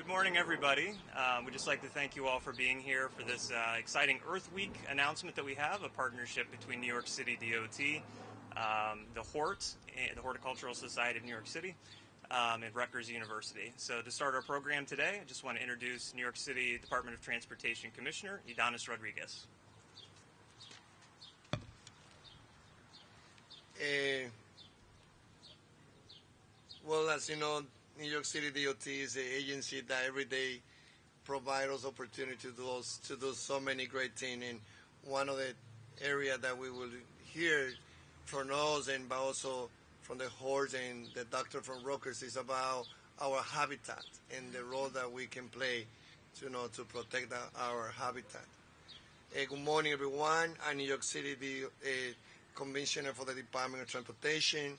Good morning, everybody. We'd just like to thank you all for being here for this exciting Earth Week announcement that we have, a partnership between New York City DOT, the Hort, the Horticultural Society of New York City, and Rutgers University. So to start our program today, I just want to introduce New York City Department of Transportation Commissioner Ydanis Rodriguez. Well, as you know, New York City DOT is an agency that every day provides us opportunity to do so many great things. And one of the areas that we will hear from us and but also from the Hort and the doctor from Rutgers is about our habitat and the role that we can play to protect our habitat. Good morning, everyone. I'm New York City Commissioner for the Department of Transportation.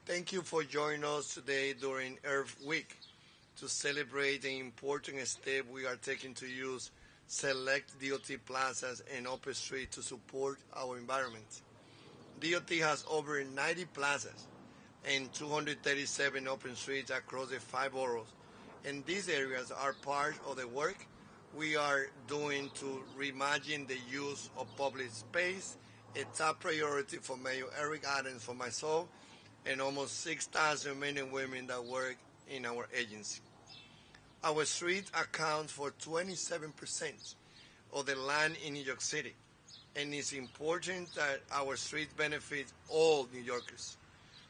Thank you for joining us today during Earth Week to celebrate the important step we are taking to use select DOT plazas and open streets to support our environment. DOT has over 90 plazas and 237 open streets across the 5 boroughs, and these areas are part of the work we are doing to reimagine the use of public space, a top priority for Mayor Eric Adams, for myself, and almost 6,000 men and women that work in our agency. Our streets account for 27% of the land in New York City, and it's important that our streets benefit all New Yorkers.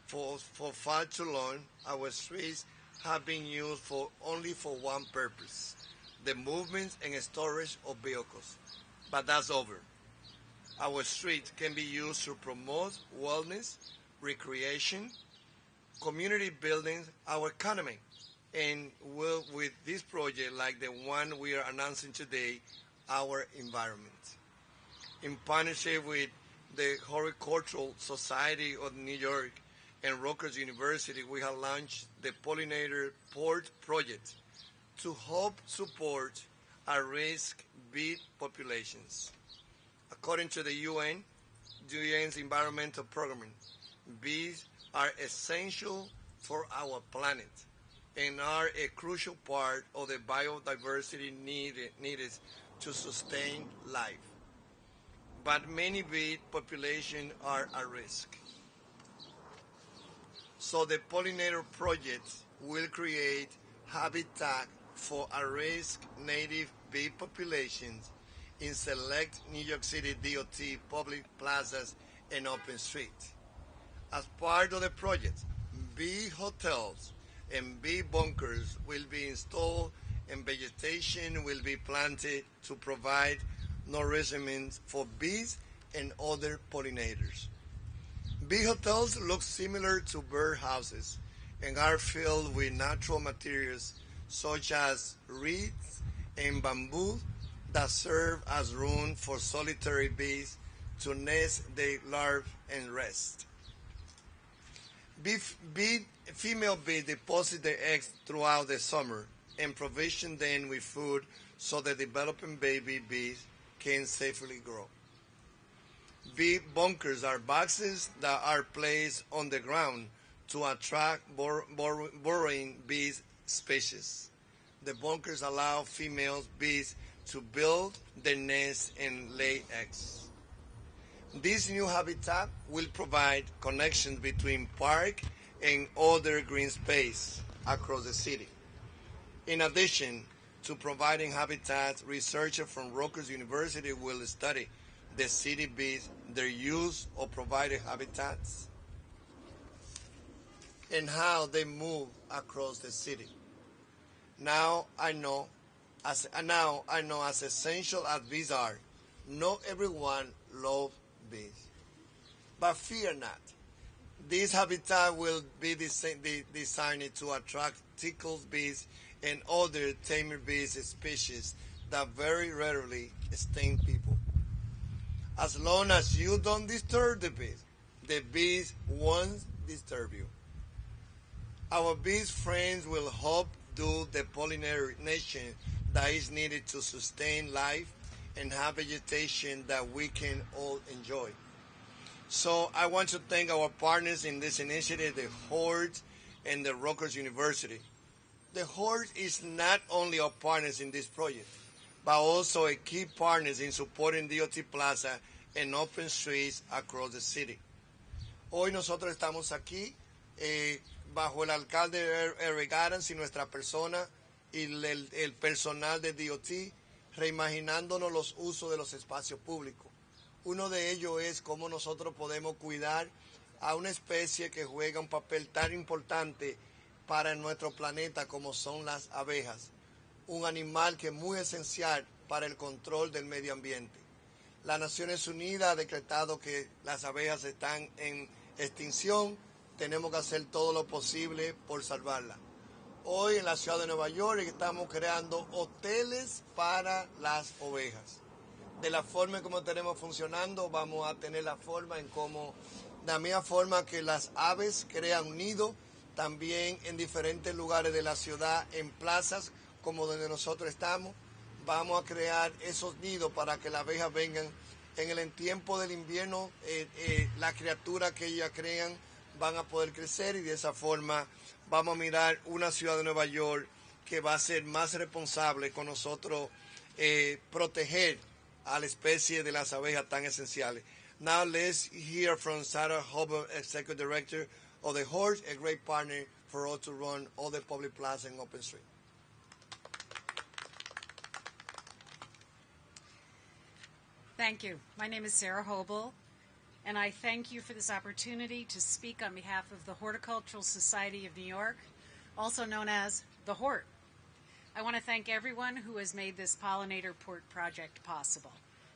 For far too long, our streets have been used only for one purpose: the movement and storage of vehicles. But that's over. Our streets can be used to promote wellness, recreation, community building, our economy, and with this project like the one we are announcing today, our environment. In partnership with the Horticultural Society of New York and Rutgers University, we have launched the Pollinator Port Project to help support at-risk bee populations. According to the UN's environmental programming, bees are essential for our planet and are a crucial part of the biodiversity needed to sustain life. But many bee populations are at risk. So the Pollinator Project will create habitat for at-risk native bee populations in select New York City DOT public plazas and open streets. As part of the project, bee hotels and bee bunkers will be installed and vegetation will be planted to provide nourishment for bees and other pollinators. Bee hotels look similar to bird houses and are filled with natural materials such as reeds and bamboo that serve as room for solitary bees to nest their larvae and rest. Female bees deposit their eggs throughout the summer and provision them with food so the developing baby bees can safely grow. Bee bunkers are boxes that are placed on the ground to attract burrowing bee species. The bunkers allow female bees to build their nests and lay eggs. This new habitat will provide connections between park and other green space across the city. In addition to providing habitats, researchers from Rutgers University will study the city bees, their use of provided habitats, and how they move across the city. Now I know, as essential as bees are, not everyone loves bees. But fear not. This habitat will be designed to attract tickled bees and other tamer bee species that very rarely sting people. As long as you don't disturb the bees won't disturb you. Our bees friends will help do the pollination that is needed to sustain life and have vegetation that we can all enjoy. So I want to thank our partners in this initiative, the Hort and the Rutgers University. The Hort is not only our partners in this project, but also a key partners in supporting DOT Plaza and open streets across the city. Hoy nosotros estamos aquí bajo el alcalde Eric Ydanis y nuestra persona y el personal de DOT, reimaginándonos los usos de los espacios públicos. Uno de ellos es cómo nosotros podemos cuidar a una especie que juega un papel tan importante para nuestro planeta como son las abejas, un animal que es muy esencial para el control del medio ambiente. Las Naciones Unidas ha decretado que las abejas están en extinción, tenemos que hacer todo lo posible por salvarlas. Hoy en la ciudad de Nueva York estamos creando hoteles para las ovejas. De la forma en cómo tenemos funcionando, vamos a tener la forma en cómo, de la misma forma que las aves crean nidos, también en diferentes lugares de la ciudad, en plazas como donde nosotros estamos, vamos a crear esos nidos para que las abejas vengan. En el tiempo del invierno, las criaturas que ellas crean van a poder crecer y de esa forma vamos a mirar una ciudad de Nueva York que va a ser más responsable con nosotros proteger a la especie de las abejas tan esenciales. Now let's hear from Sarah Hobel, Executive Director of the Hort, a great partner for us to run all the public plaza and open street. Thank you. My name is Sarah Hobel, and I thank you for this opportunity to speak on behalf of the Horticultural Society of New York, also known as the Hort. I want to thank everyone who has made this Pollinator Port Project possible.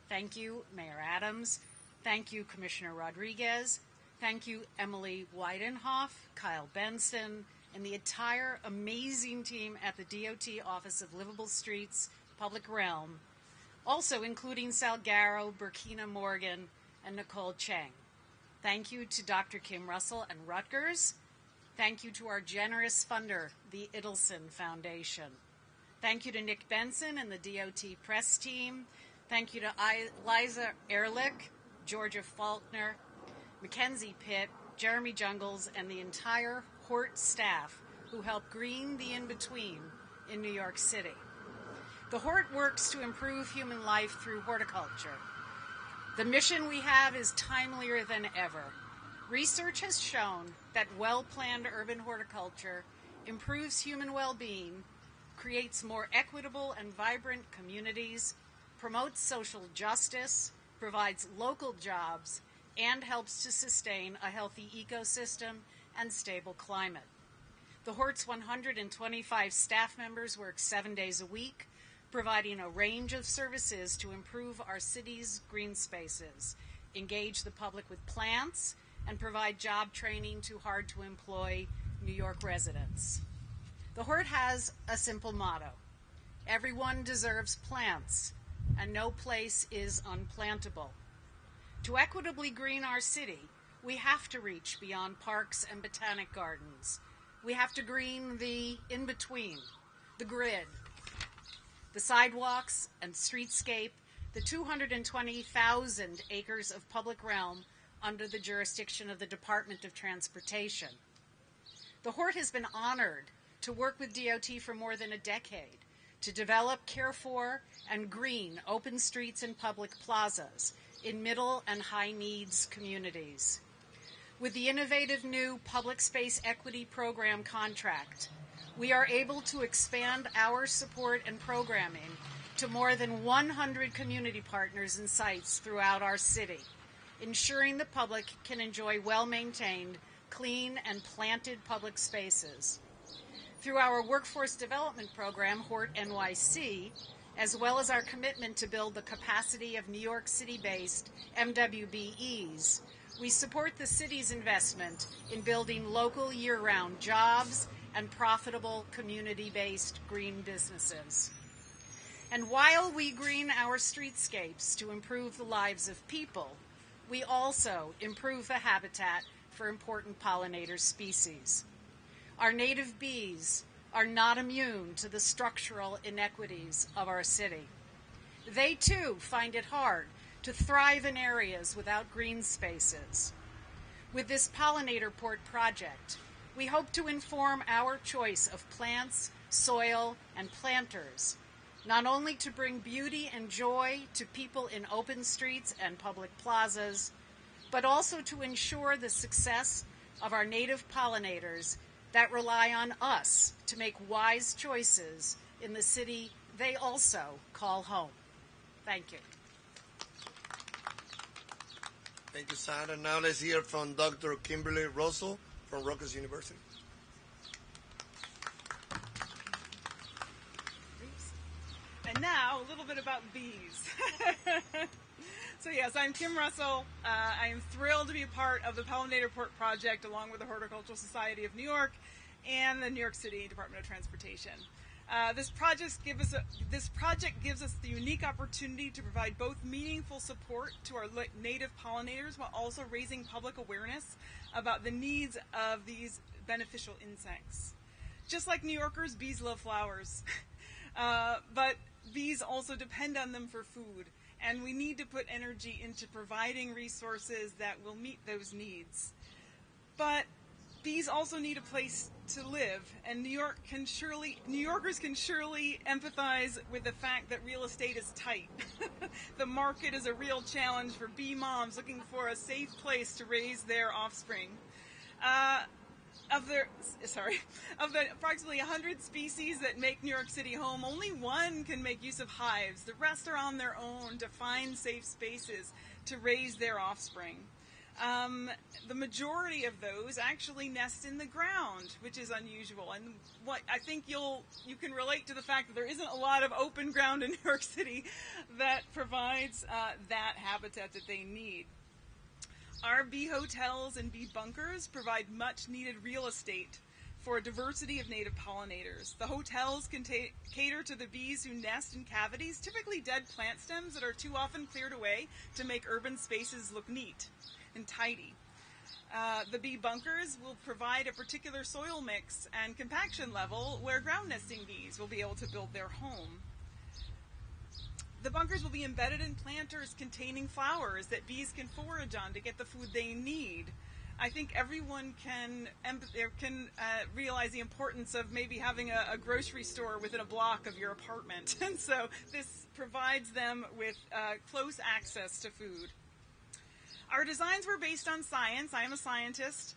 Thank you, Mayor Adams. Thank you, Commissioner Rodriguez. Thank you, Emily Weidenhoff, Kyle Benson, and the entire amazing team at the DOT Office of Livable Streets, Public Realm, also including Salgaro, Burkina Morgan, and Nicole Chang. Thank you to Dr. Kim Russell and Rutgers. Thank you to our generous funder, the Idelson Foundation. Thank you to Nick Benson and the DOT press team. Thank you to Liza Ehrlich, Georgia Faulkner, Mackenzie Pitt, Jeremy Jungles, and the entire Hort staff who helped green the in-between in New York City. The Hort works to improve human life through horticulture. The mission we have is timelier than ever. Research has shown that well-planned urban horticulture improves human well-being, creates more equitable and vibrant communities, promotes social justice, provides local jobs, and helps to sustain a healthy ecosystem and stable climate. The Hort's 125 staff members work 7 days a week, providing a range of services to improve our city's green spaces, engage the public with plants, and provide job training to hard-to-employ New York residents. The Hort has a simple motto: everyone deserves plants, and no place is unplantable. To equitably green our city, we have to reach beyond parks and botanic gardens. We have to green the in-between, the grid, the sidewalks and streetscape, the 220,000 acres of public realm under the jurisdiction of the Department of Transportation. The Hort has been honored to work with DOT for more than a decade to develop, care for, and green open streets and public plazas in middle and high needs communities. With the innovative new Public Space Equity Program contract, we are able to expand our support and programming to more than 100 community partners and sites throughout our city, ensuring the public can enjoy well-maintained, clean, and planted public spaces. Through our workforce development program, Hort NYC, as well as our commitment to build the capacity of New York City-based MWBEs, we support the city's investment in building local year-round jobs and profitable community-based green businesses. And while we green our streetscapes to improve the lives of people, we also improve the habitat for important pollinator species. Our native bees are not immune to the structural inequities of our city. They too find it hard to thrive in areas without green spaces. With this Pollinator Port Project, We hope to inform our choice of plants, soil, and planters, not only to bring beauty and joy to people in open streets and public plazas, but also to ensure the success of our native pollinators that rely on us to make wise choices in the city they also call home. Thank you. Thank you, Sandra. Now let's hear from Dr. Kimberly Russell from Rutgers University. And now, a little bit about bees. So yes, I'm Kim Russell. I am thrilled to be a part of the Pollinator Port Project along with the Horticultural Society of New York and the New York City Department of Transportation. This project gives us the unique opportunity to provide both meaningful support to our native pollinators while also raising public awareness about the needs of these beneficial insects. Just like New Yorkers, bees love flowers, but bees also depend on them for food, and we need to put energy into providing resources that will meet those needs. But bees also need a place to live, and New Yorkers can surely empathize with the fact that real estate is tight. The market is a real challenge for bee moms looking for a safe place to raise their offspring. Of the approximately 100 species that make New York City home, only one can make use of hives. The rest are on their own to find safe spaces to raise their offspring. The majority of those actually nest in the ground, which is unusual. And what I think you can relate to the fact that there isn't a lot of open ground in New York City that provides that habitat that they need. Our bee hotels and bee bunkers provide much needed real estate for a diversity of native pollinators. The hotels can cater to the bees who nest in cavities, typically dead plant stems that are too often cleared away to make urban spaces look neat and tidy. The bee bunkers will provide a particular soil mix and compaction level where ground nesting bees will be able to build their home. The bunkers will be embedded in planters containing flowers that bees can forage on to get the food they need. I think everyone can realize the importance of maybe having a grocery store within a block of your apartment. And so this provides them with close access to food. Our designs were based on science. I am a scientist,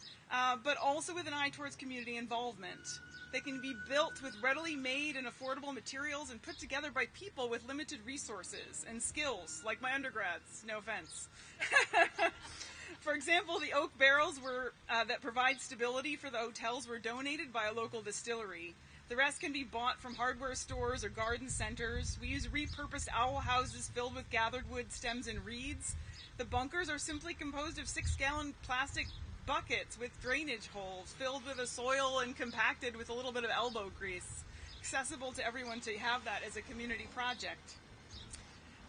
but also with an eye towards community involvement. They can be built with readily made and affordable materials and put together by people with limited resources and skills, like my undergrads, no offense. For example, the oak barrels that provide stability for the hotels were donated by a local distillery. The rest can be bought from hardware stores or garden centers. We use repurposed owl houses filled with gathered wood stems and reeds. The bunkers are simply composed of 6-gallon plastic buckets with drainage holes filled with a soil and compacted with a little bit of elbow grease, accessible to everyone to have that as a community project.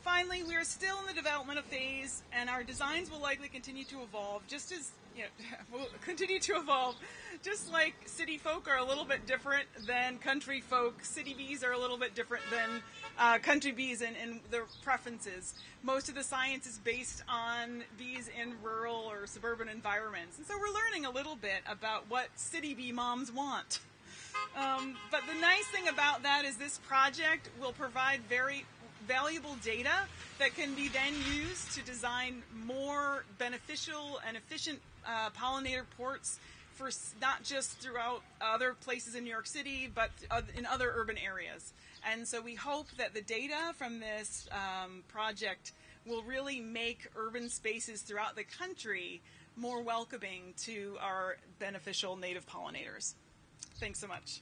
Finally, we are still in the development phase, and our designs will likely continue to evolve, just like city folk are a little bit different than country folk. City bees are a little bit different than country bees in their preferences. Most of the science is based on bees in rural or suburban environments, and so we're learning a little bit about what city bee moms want. But the nice thing about that is this project will provide very valuable data that can be then used to design more beneficial and efficient pollinator ports for not just throughout other places in New York City, but in other urban areas. And so we hope that the data from this project will really make urban spaces throughout the country more welcoming to our beneficial native pollinators. Thanks so much.